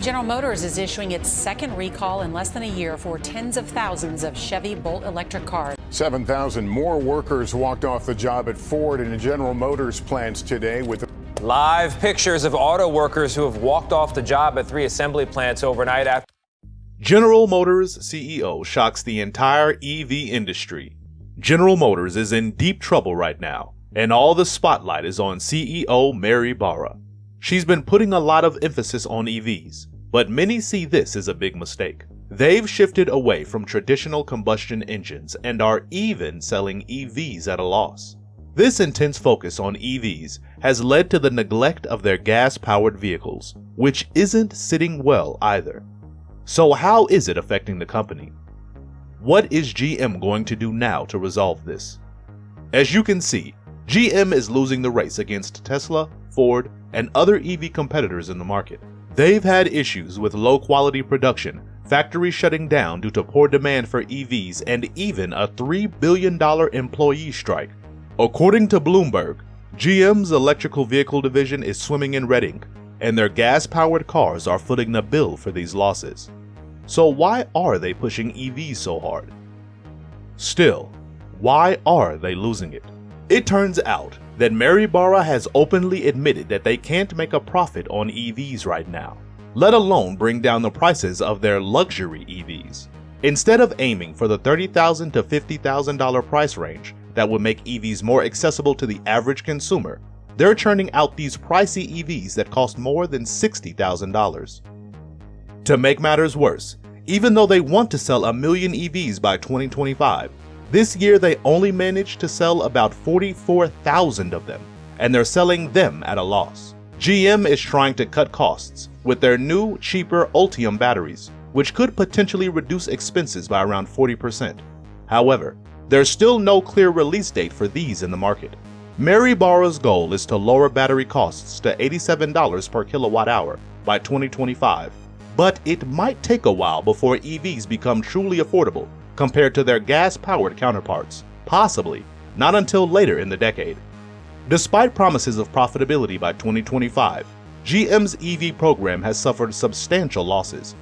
General Motors is issuing its second recall in less than a year for tens of thousands of Chevy Bolt electric cars. 7,000 more workers walked off the job at Ford and General Motors plants today with live pictures of auto workers who have walked off the job at 3 assembly plants overnight after General Motors CEO shocks the entire EV industry. General Motors is in deep trouble right now, and all the spotlight is on CEO Mary Barra. She's been putting a lot of emphasis on EVs, but many see this as a big mistake. They've shifted away from traditional combustion engines and are even selling EVs at a loss. This intense focus on EVs has led to the neglect of their gas-powered vehicles, which isn't sitting well either. So how is it affecting the company? What is GM going to do now to resolve this? As you can see, GM is losing the race against Tesla, Ford, and other EV competitors in the market. They've had issues with low-quality production, factories shutting down due to poor demand for EVs, and even a $3 billion employee strike. According to Bloomberg, GM's electrical vehicle division is swimming in red ink, and their gas-powered cars are footing the bill for these losses. So why are they pushing EVs so hard? Still, why are they losing it? It turns out that Mary Barra has openly admitted that they can't make a profit on EVs right now, let alone bring down the prices of their luxury EVs. Instead of aiming for the $30,000 to $50,000 price range that would make EVs more accessible to the average consumer, they're churning out these pricey EVs that cost more than $60,000. To make matters worse, even though they want to sell 1 million EVs by 2025, this year they only managed to sell about 44,000 of them, and they're selling them at a loss. GM is trying to cut costs with their new, cheaper Ultium batteries, which could potentially reduce expenses by around 40%. However, there's still no clear release date for these in the market. Mary Barra's goal is to lower battery costs to $87 per kilowatt hour by 2025, but it might take a while before EVs become truly affordable compared to their gas-powered counterparts, possibly not until later in the decade. Despite promises of profitability by 2025, GM's EV program has suffered substantial losses.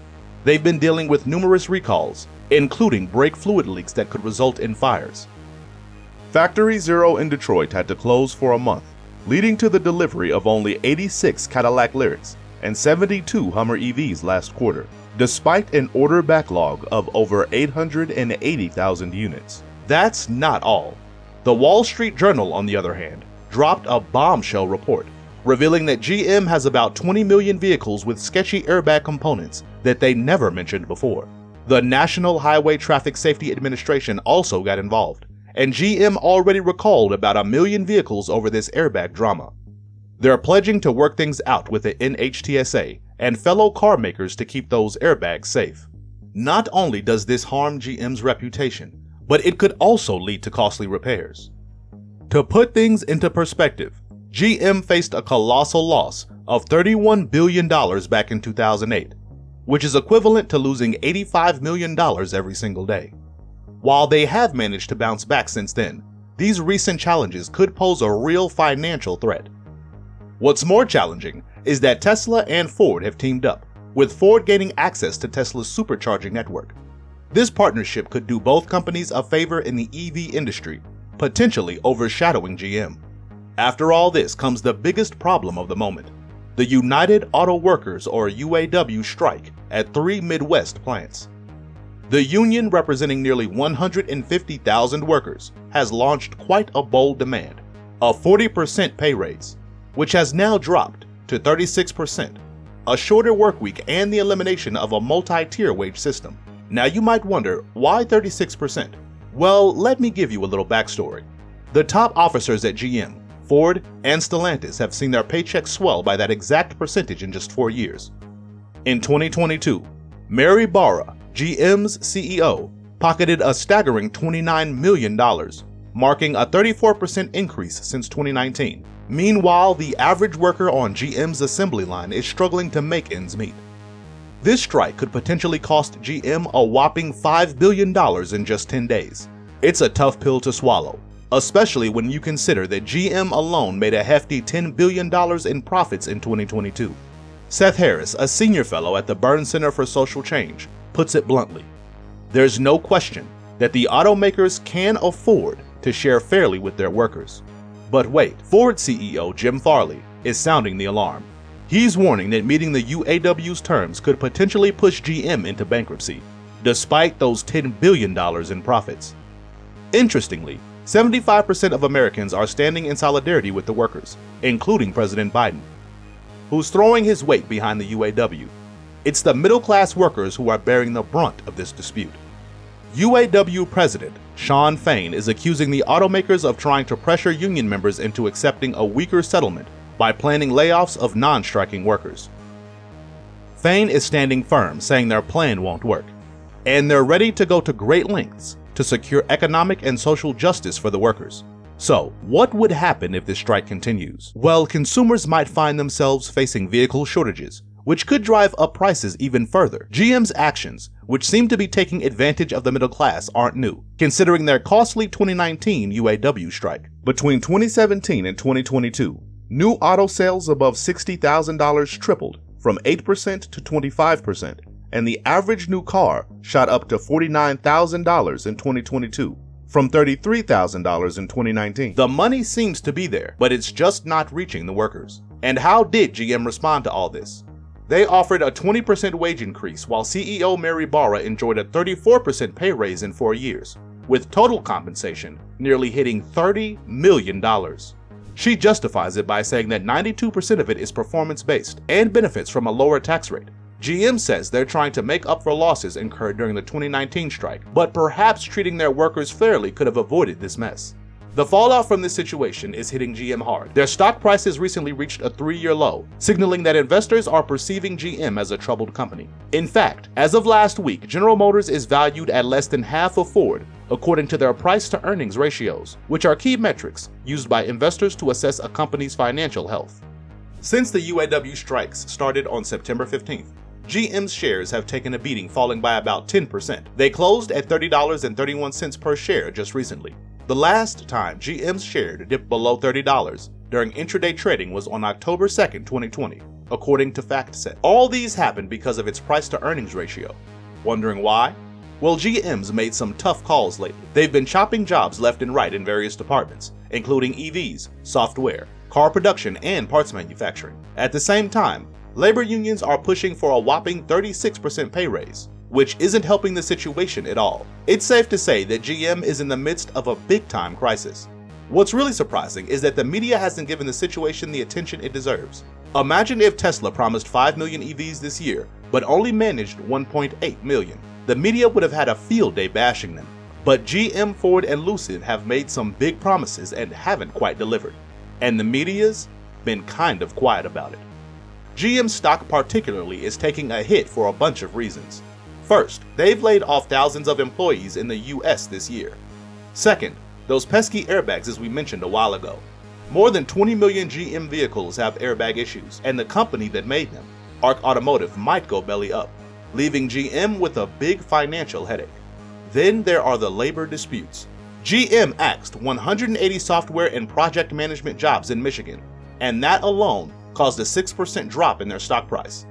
They've been dealing with numerous recalls, including brake fluid leaks that could result in fires. Factory Zero in Detroit had to close for a month, leading to the delivery of only 86 Cadillac Lyrics and 72 Hummer EVs last quarter, despite an order backlog of over 880,000 units. That's not all. The Wall Street Journal, on the other hand, dropped a bombshell report, revealing that GM has about 20 million vehicles with sketchy airbag components that they never mentioned before. The National Highway Traffic Safety Administration also got involved, and GM already recalled about 1 million vehicles over this airbag drama. They're pledging to work things out with the NHTSA and fellow car makers to keep those airbags safe. Not only does this harm GM's reputation, but it could also lead to costly repairs. To put things into perspective, GM faced a colossal loss of $31 billion back in 2008, which is equivalent to losing $85 million every single day. While they have managed to bounce back since then, these recent challenges could pose a real financial threat. What's more challenging is that Tesla and Ford have teamed up, with Ford gaining access to Tesla's supercharging network. This partnership could do both companies a favor in the EV industry, potentially overshadowing GM. After all this comes the biggest problem of the moment: the United Auto Workers, or UAW, strike at 3 Midwest plants. The union, representing nearly 150,000 workers, has launched quite a bold demand: a 40% pay raise, which has now dropped to 36%, a shorter work week, and the elimination of a multi-tier wage system. Now you might wonder, why 36%? Well, let me give you a little backstory. The top officers at GM, Ford, and Stellantis have seen their paychecks swell by that exact percentage in just 4 years. In 2022, Mary Barra, GM's CEO, pocketed a staggering $29 million, marking a 34% increase since 2019. Meanwhile, the average worker on GM's assembly line is struggling to make ends meet. This strike could potentially cost GM a whopping $5 billion in just 10 days. It's a tough pill to swallow, especially when you consider that GM alone made a hefty $10 billion in profits in 2022. Seth Harris, a senior fellow at the Burn Center for Social Change, puts it bluntly. There's no question that the automakers can afford to share fairly with their workers. But wait, Ford CEO Jim Farley is sounding the alarm. He's warning that meeting the UAW's terms could potentially push GM into bankruptcy, despite those $10 billion in profits. Interestingly, 75% of Americans are standing in solidarity with the workers, including President Biden, who's throwing his weight behind the UAW. It's the middle-class workers who are bearing the brunt of this dispute. UAW President Shawn Fain is accusing the automakers of trying to pressure union members into accepting a weaker settlement by planning layoffs of non-striking workers. Fain is standing firm, saying their plan won't work, and they're ready to go to great lengths to secure economic and social justice for the workers. So, what would happen if this strike continues? Well, consumers might find themselves facing vehicle shortages, which could drive up prices even further. GM's actions, which seem to be taking advantage of the middle class, aren't new, considering their costly 2019 UAW strike. Between 2017 and 2022, new auto sales above $60,000 tripled from 8% to 25%, and the average new car shot up to $49,000 in 2022 from $33,000 in 2019. The money seems to be there, but it's just not reaching the workers. And how did GM respond to all this? They offered a 20% wage increase, while CEO Mary Barra enjoyed a 34% pay raise in 4 years, with total compensation nearly hitting $30 million. She justifies it by saying that 92% of it is performance-based and benefits from a lower tax rate. GM says they're trying to make up for losses incurred during the 2019 strike, but perhaps treating their workers fairly could have avoided this mess. The fallout from this situation is hitting GM hard. Their stock prices recently reached a 3-year low, signaling that investors are perceiving GM as a troubled company. In fact, as of last week, General Motors is valued at less than half of Ford, according to their price-to-earnings ratios, which are key metrics used by investors to assess a company's financial health. Since the UAW strikes started on September 15th, GM's shares have taken a beating, falling by about 10%. They closed at $30.31 per share just recently. The last time GM's share dipped below $30 during intraday trading was on October 2nd, 2020, according to FactSet. All these happened because of its price-to-earnings ratio. Wondering why? Well, GM's made some tough calls lately. They've been chopping jobs left and right in various departments, including EVs, software, car production, and parts manufacturing. At the same time, labor unions are pushing for a whopping 36% pay raise, which isn't helping the situation at all. It's safe to say that GM is in the midst of a big-time crisis. What's really surprising is that the media hasn't given the situation the attention it deserves. Imagine if Tesla promised 5 million EVs this year, but only managed 1.8 million. The media would have had a field day bashing them. But GM, Ford, and Lucid have made some big promises and haven't quite delivered. And the media's been kind of quiet about it. GM stock particularly is taking a hit for a bunch of reasons. First, they've laid off thousands of employees in the US this year. Second, those pesky airbags as we mentioned a while ago. More than 20 million GM vehicles have airbag issues, and the company that made them, Arc Automotive, might go belly up, leaving GM with a big financial headache. Then there are the labor disputes. GM axed 180 software and project management jobs in Michigan, and that alone caused a 6% drop in their stock price.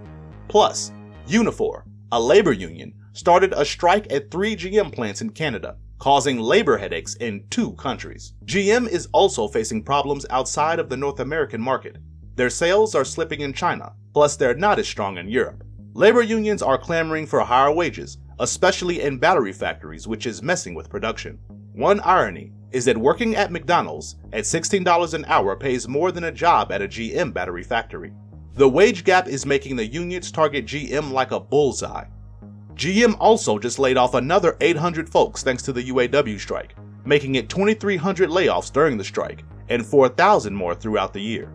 Plus, Unifor, a labor union, started a strike at 3 GM plants in Canada, causing labor headaches in 2 countries. GM is also facing problems outside of the North American market. Their sales are slipping in China, plus they're not as strong in Europe. Labor unions are clamoring for higher wages, especially in battery factories, which is messing with production. One irony is that working at McDonald's at $16 an hour pays more than a job at a GM battery factory. The wage gap is making the unions target GM like a bullseye. GM also just laid off another 800 folks thanks to the UAW strike, making it 2,300 layoffs during the strike and 4,000 more throughout the year.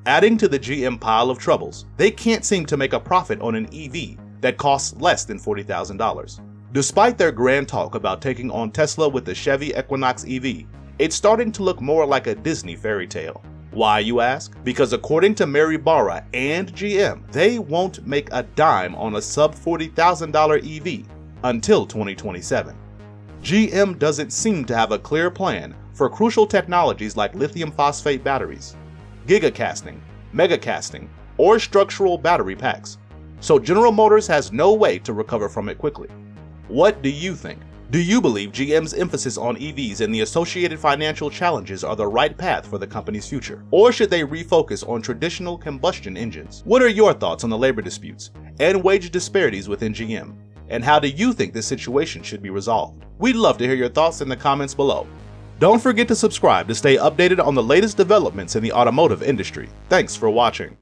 Adding to the GM pile of troubles, they can't seem to make a profit on an EV that costs less than $40,000. Despite their grand talk about taking on Tesla with the Chevy Equinox EV, it's starting to look more like a Disney fairy tale. Why, you ask? Because according to Mary Barra and GM, they won't make a dime on a sub $40,000 EV until 2027. GM doesn't seem to have a clear plan for crucial technologies like lithium phosphate batteries, gigacasting, megacasting, or structural battery packs. So General Motors has no way to recover from it quickly. What do you think? Do you believe GM's emphasis on EVs and the associated financial challenges are the right path for the company's future? Or should they refocus on traditional combustion engines? What are your thoughts on the labor disputes and wage disparities within GM? And how do you think this situation should be resolved? We'd love to hear your thoughts in the comments below. Don't forget to subscribe to stay updated on the latest developments in the automotive industry. Thanks for watching.